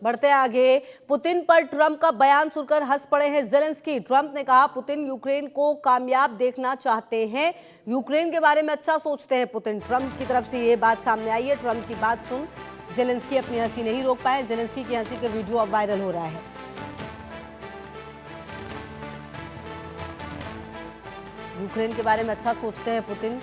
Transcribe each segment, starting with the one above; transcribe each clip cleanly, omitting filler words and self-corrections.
बढ़ते आगे, पुतिन पर ट्रंप का बयान सुनकर हंस पड़े हैं जेलेंस्की। ट्रंप ने कहा पुतिन यूक्रेन को कामयाब देखना चाहते हैं, यूक्रेन के बारे में अच्छा सोचते हैं पुतिन। ट्रंप की तरफ से ये बात सामने आई है। ट्रंप की बात सुन जेलेंस्की अपनी हंसी नहीं रोक पाए। जेलेंस्की की हंसी का वीडियो अब वायरल हो रहा है। यूक्रेन के बारे में अच्छा सोचते हैं पुतिन,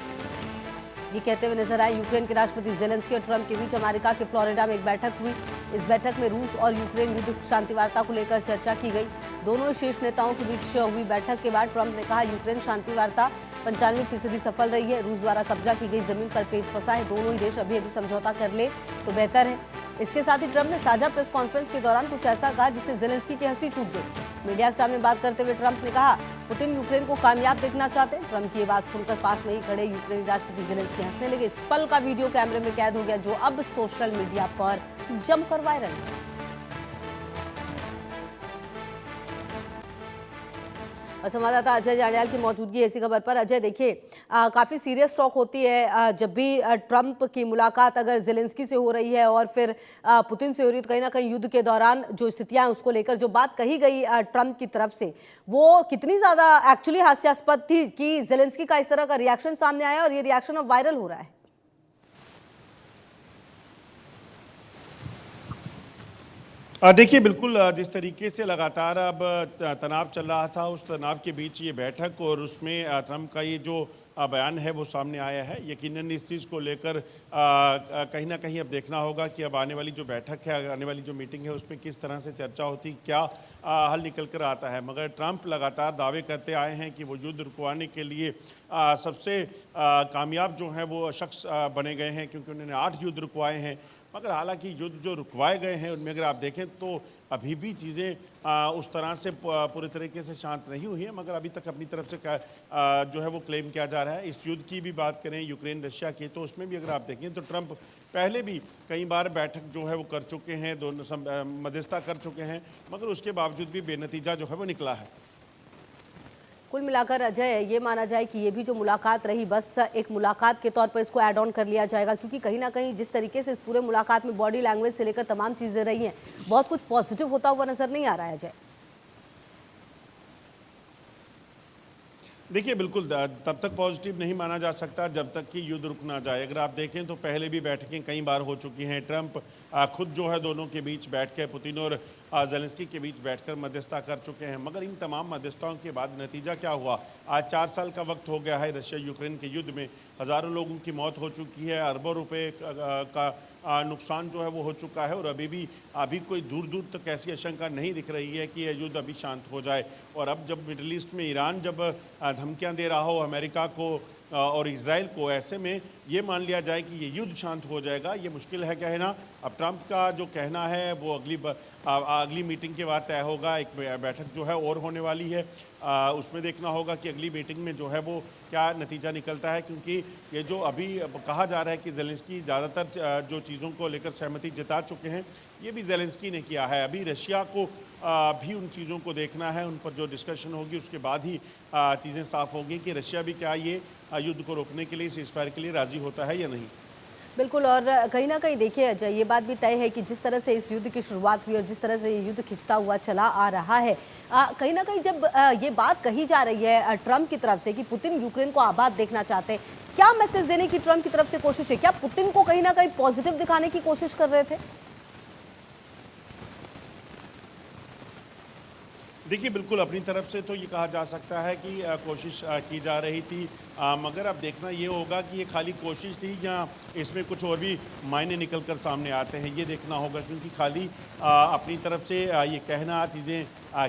ये कहते हुए नजर आए यूक्रेन के राष्ट्रपति जेलेंस्की और ट्रंप के बीच अमेरिका के फ्लोरिडा में एक बैठक हुई। इस बैठक में रूस और यूक्रेन युद्ध शांति वार्ता को लेकर चर्चा की गई। दोनों शीर्ष नेताओं के बीच हुई बैठक के बाद ट्रंप ने कहा यूक्रेन शांति वार्ता 95% सफल रही है। रूस द्वारा कब्जा की गई जमीन पर पेच फंसा है। दोनों ही देश अभी अभी समझौता कर ले तो बेहतर है। इसके साथ ही ट्रंप ने साझा प्रेस कॉन्फ्रेंस के दौरान कुछ ऐसा कहा जिससे जेलेंस्की की हंसी छूट गई। मीडिया के सामने बात करते हुए ट्रंप ने कहा पुतिन यूक्रेन को कामयाब देखना चाहते हैं। ट्रंप की ये बात सुनकर पास में ही खड़े यूक्रेनी राष्ट्रपति जेलेंस्की हंसने लगे। इस पल का वीडियो कैमरे में कैद हो गया जो अब सोशल मीडिया पर जमकर वायरल है। और संवाददाता अजय जांडियाल की मौजूदगी ऐसी खबर पर। अजय, देखिए काफ़ी सीरियस टॉक होती है जब भी ट्रंप की मुलाकात अगर जेलेंस्की से हो रही है और फिर पुतिन से हो रही है, तो कहीं ना कहीं युद्ध के दौरान जो स्थितियां हैं उसको लेकर जो बात कही गई ट्रंप की तरफ से, वो कितनी ज़्यादा एक्चुअली हास्यास्पद थी कि जेलेंस्की का इस तरह का रिएक्शन सामने आया और ये रिएक्शन अब वायरल हो रहा है। देखिए, बिल्कुल जिस तरीके से लगातार अब तनाव चल रहा था, उस तनाव के बीच ये बैठक और उसमें ट्रंप का ये जो बयान है वो सामने आया है। यकीनन इस चीज़ को लेकर कहीं ना कहीं अब देखना होगा कि अब आने वाली जो बैठक है, आने वाली जो मीटिंग है, उसमें किस तरह से चर्चा होती, क्या हल निकल कर आता है। मगर ट्रंप लगातार दावे करते आए हैं कि वो युद्ध रुकवाने के लिए सबसे कामयाब जो हैं वो शख्स बने गए हैं, क्योंकि उन्होंने 8 युद्ध रुकवाए हैं। मगर हालांकि युद्ध जो रुकवाए गए हैं उनमें अगर आप देखें तो अभी भी चीज़ें उस तरह से पूरे तरीके से शांत नहीं हुई हैं। मगर अभी तक अपनी तरफ से जो है वो क्लेम किया जा रहा है। इस युद्ध की भी बात करें यूक्रेन रशिया की, तो उसमें भी अगर आप देखें तो ट्रंप पहले भी कई बार बैठक जो है वो कर चुके हैं, दोनों मध्यस्थता कर चुके हैं, मगर उसके बावजूद भी बेनतीजा जो है वो निकला है। कुल मिलाकर अजय, ये माना जाए कि ये भी जो मुलाकात रही बस एक मुलाकात के तौर पर इसको ऐड ऑन कर लिया जाएगा, क्योंकि कहीं ना कहीं जिस तरीके से इस पूरे मुलाकात में बॉडी लैंग्वेज से लेकर तमाम चीज़ें रही हैं, बहुत कुछ पॉजिटिव होता हुआ नजर नहीं आ रहा है अजय। देखिए, बिल्कुल तब तक पॉजिटिव नहीं माना जा सकता जब तक कि युद्ध रुक ना जाए। अगर आप देखें तो पहले भी बैठकें कई बार हो चुकी हैं। ट्रंप खुद जो है दोनों के बीच बैठ के पुतिन और जेलेंस्की के बीच बैठकर मध्यस्थता कर चुके हैं। मगर इन तमाम मध्यस्थताओं के बाद नतीजा क्या हुआ? आज 4 साल का वक्त हो गया है रशिया यूक्रेन के युद्ध में। हज़ारों लोगों की मौत हो चुकी है, अरबों रुपए का नुकसान जो है वो हो चुका है और अभी कोई दूर दूर तक ऐसी आशंका नहीं दिख रही है कि यह युद्ध अभी शांत हो जाए। और अब जब मिडल ईस्ट में ईरान जब धमकियां दे रहा हो अमेरिका को और इजराइल को, ऐसे में ये मान लिया जाए कि ये युद्ध शांत हो जाएगा, ये मुश्किल है कहना। अब ट्रंप का जो कहना है वो अगली मीटिंग के बाद तय होगा। एक बैठक जो है और होने वाली है, उसमें देखना होगा कि अगली मीटिंग में जो है वो क्या नतीजा निकलता है, क्योंकि ये जो अभी कहा जा रहा है कि जेलेंस्की ज़्यादातर जो चीज़ों को लेकर सहमति जता चुके हैं, ये भी जेलेंस्की ने किया है। अभी रशिया को भी उन चीज़ों को देखना है, उन पर जो डिस्कशन होगी उसके बाद ही चीज़ें साफ होगी कि रशिया भी क्या ये युद्ध को रोकने के लिए, सीज़फायर के लिए राज़ी होता है या नहीं। बिल्कुल, और कहीं ना कहीं देखिए अजय, ये बात भी तय है कि जिस तरह से इस युद्ध की शुरुआत हुई और जिस तरह से ये युद्ध खिंचता हुआ चला आ रहा है, कहीं ना कहीं जब ये बात कही जा रही है ट्रंप की तरफ से कि पुतिन यूक्रेन को आबाद देखना चाहते हैं, क्या मैसेज देने की ट्रंप की तरफ से कोशिश है? क्या पुतिन को कहीं ना कहीं पॉजिटिव दिखाने की कोशिश कर रहे थे? देखिए, बिल्कुल अपनी तरफ से तो ये कहा जा सकता है कि कोशिश की जा रही थी, मगर अब देखना ये होगा कि ये खाली कोशिश थी या इसमें कुछ और भी मायने निकल कर सामने आते हैं, ये देखना होगा। क्योंकि खाली अपनी तरफ से ये कहना, चीज़ें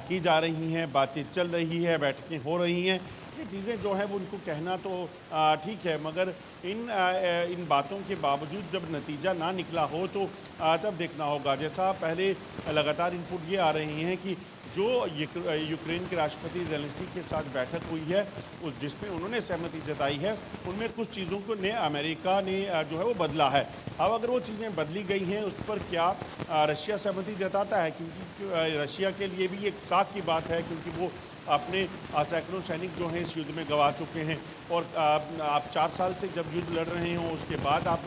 की जा रही हैं, बातचीत चल रही है, बैठकें हो रही हैं, ये चीज़ें जो है वो उनको कहना तो ठीक है, मगर इन बातों के बावजूद जब नतीजा ना निकला हो तो तब देखना होगा। जैसा पहले लगातार इनपुट ये आ रही हैं कि जो यूक्रेन के राष्ट्रपति जेलेंस्की के साथ बैठक हुई है, उस जिसमें उन्होंने सहमति जताई है, उनमें कुछ चीज़ों को अमेरिका ने जो है वो बदला है। अब अगर वो चीज़ें बदली गई हैं, उस पर क्या रशिया सहमति जताता है? क्योंकि रशिया के लिए भी एक साख की बात है, क्योंकि वो अपने सैकड़ों सैनिक जो हैं इस युद्ध में गंवा चुके हैं। और आप 4 साल से जब युद्ध लड़ रहे हों उसके बाद आप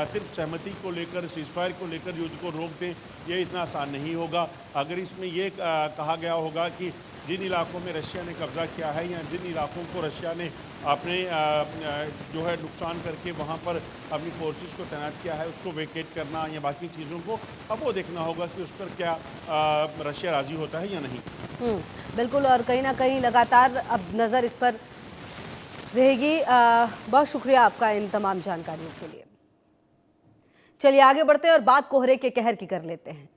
सिर्फ सहमति को लेकर, सीज़फायर को लेकर युद्ध को रोक दें, ये इतना आसान नहीं होगा। अगर इसमें ये कहा गया होगा कि जिन इलाकों में रशिया ने कब्जा किया है या जिन इलाकों को रशिया ने अपने जो है नुकसान करके वहाँ पर अपनी फोर्सेस को तैनात किया है उसको वेकेट करना या बाकी चीज़ों को, अब वो देखना होगा कि उस पर क्या रशिया राज़ी होता है या नहीं। बिल्कुल, और कहीं ना कहीं लगातार अब नज़र इस पर रहेगी। बहुत शुक्रिया आपका इन तमाम जानकारियों के लिए। चलिए आगे बढ़ते हैं और बात कोहरे के कहर की कर लेते हैं।